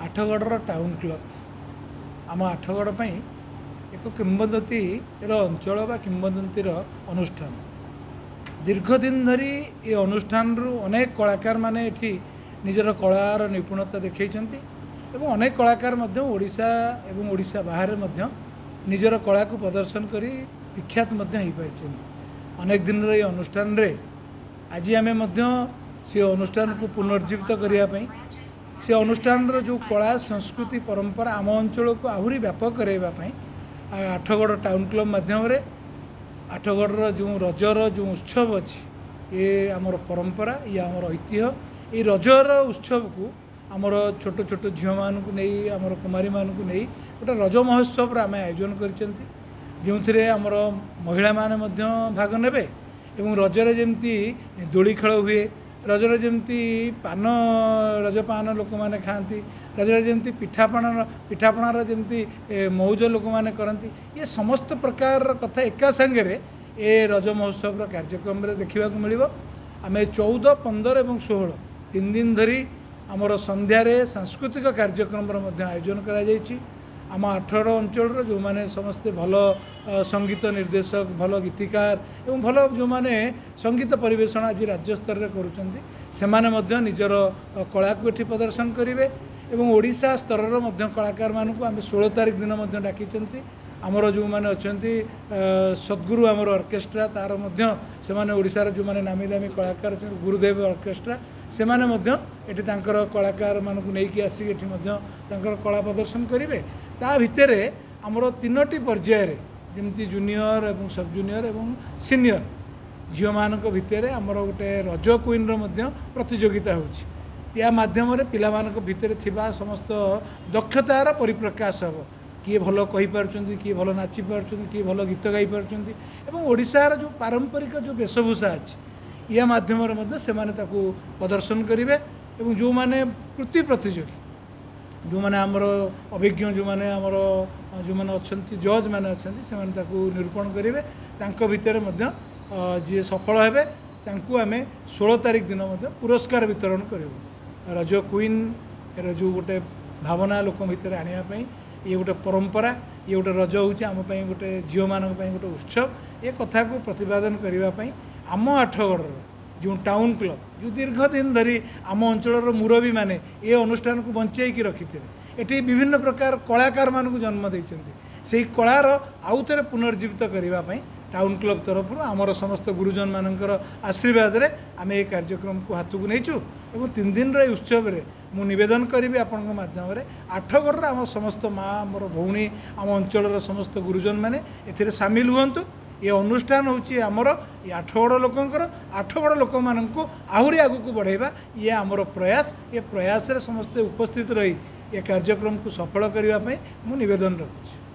Athgarh town club आम आठगढ़ पर एक किंवदंतीर अंचल बा किंवदंतीर अनुष्ठान दीर्घ दिन धरी ये अनुष्ठान अनेक कलाकार माने एठी निजर कलार निपुणता देखैछन्ति एवं अनेक कलाकार मध्य ओडिशा एवं ओडिशा बाहर मध्य निजर कला को प्रदर्शन करी विख्यात मध्य हो पारिछन्ति। अनेक दिन ये अनुष्ठान रे आज आमे मध्य से अनुष्ठान को पुनर्जीवित करिया पई से अनुष्ठान जो कला संस्कृति परंपरा आम अंचल को आहरी व्यापक कराइबा पई आठगढ़ टाउन क्लब माध्यम रे आठगढ़ जो रजर जो उत्सव अच्छी ये आमर परंपरा ये आमर ऐतिह्य ये रजर उत्सव को आमर छोट छोट झील मानू नहीं आमर कुमारी मानू नहीं गोटे रज महोत्सव आम आयोजन करछन्ति जो थे आमर महिला माने मध्य भाग नेबे एवं रजरे जमती दोली खेल हुए रजरे जमती पान रजपान लोक मैंने खाती रजरे जमती पिठापणार जमती मौज लोक मैंने करती ये समस्त प्रकार कथा एका संगे ये रज महोत्सव कार्यक्रम देखा मिल आम 14, 15 और 16 तीन दिन धरी आमर संध्यारे सांस्कृतिक कार्यक्रम आयोजन कर आम आठगढ़ अंचल जो माने समस्ते भल संगीत निर्देशक भल गीतिकार एवं भल जो माने संगीत परिवेषण आज राज्य स्तर में करुँच से निजर कला को ये प्रदर्शन करेंगे एवं ओडिशा स्तर कलाकार मानक आम 16 तारिख दिन डाकी आमर जो मैंने अच्छा सद्गुरु आमर ऑर्केस्ट्रा तार से ओडिशार जो मैंने नामी दामी कलाकार गुरुदेव ऑर्केस्ट्रा से ये कलाकार मानक नहीं आसिक कला प्रदर्शन करेंगे ता भितर आमर 3टी पर्यायर जमती जूनियर एवं सब जूनियर एवं सीनियर झील मानक भितर आमर गोटे रज क्वीन प्रतियोगिता होछि या माध्यम पिला मानक भितर थिबा समस्त दक्षतार परिप्रकाश हो किए भल कही पार्छन्ति किए भल नाची पार्छन्ति किए भल गीत गाई पार्छन्ति एवं ओडिशार जो पारंपरिक जो वेशभूषा अच्छी या माध्यम से प्रदर्शन करेंगे एवं जो माने कृति प्रतियोगी जो माने आमर अभिज्ञ जो माने आमर जो माने अच्छन्ति जज माने अच्छन्ति से माने ताकू निरूपण करेंगे तांको भितर जी सफल हेबे तांकू आमे 16 तारिख दिन पुरस्कार वितरण करूँ रज क्वीन जो गोटे भावना लोक भितर आनिया पई ये गोटे परंपरा ये गोटे रज होची आम पई गोटे झील मानक पई गोटे उत्सव ये कथा को प्रतिपादन करबा पई आम आठगढ़ जो टाउन क्लब जो दीर्घ दिन धरी आम अंचल मुरबी माने ये अनुष्ठान को बंचाई रखी थे ये विभिन्न प्रकार कलाकार मानक जन्म देइछन्ति से कलार आउ थे पुनर्जीवित करने टाउन क्लब तरफ आमर समस्त गुरुजन मानकर आशीर्वाद रे आम ये कार्यक्रम को हाथ को नहींचु और 3 दिन उत्सव रे मु निवेदन करी आपण माध्यम आठगढ़ आम समस्त माँ आमर भौणी आम अंचल समस्त गुरुजन मैंने ए सामिल हुंतु ये अनुष्ठान होची आमर ये आठगढ़ लोकंकर आठगढ़ लोक मानक आहरी आगु को बढ़ाइबा ये आमर प्रयास ये प्रयास रे समस्ते उपस्थित रही ये कार्यक्रम को सफल करने मु निवेदन रखुछि।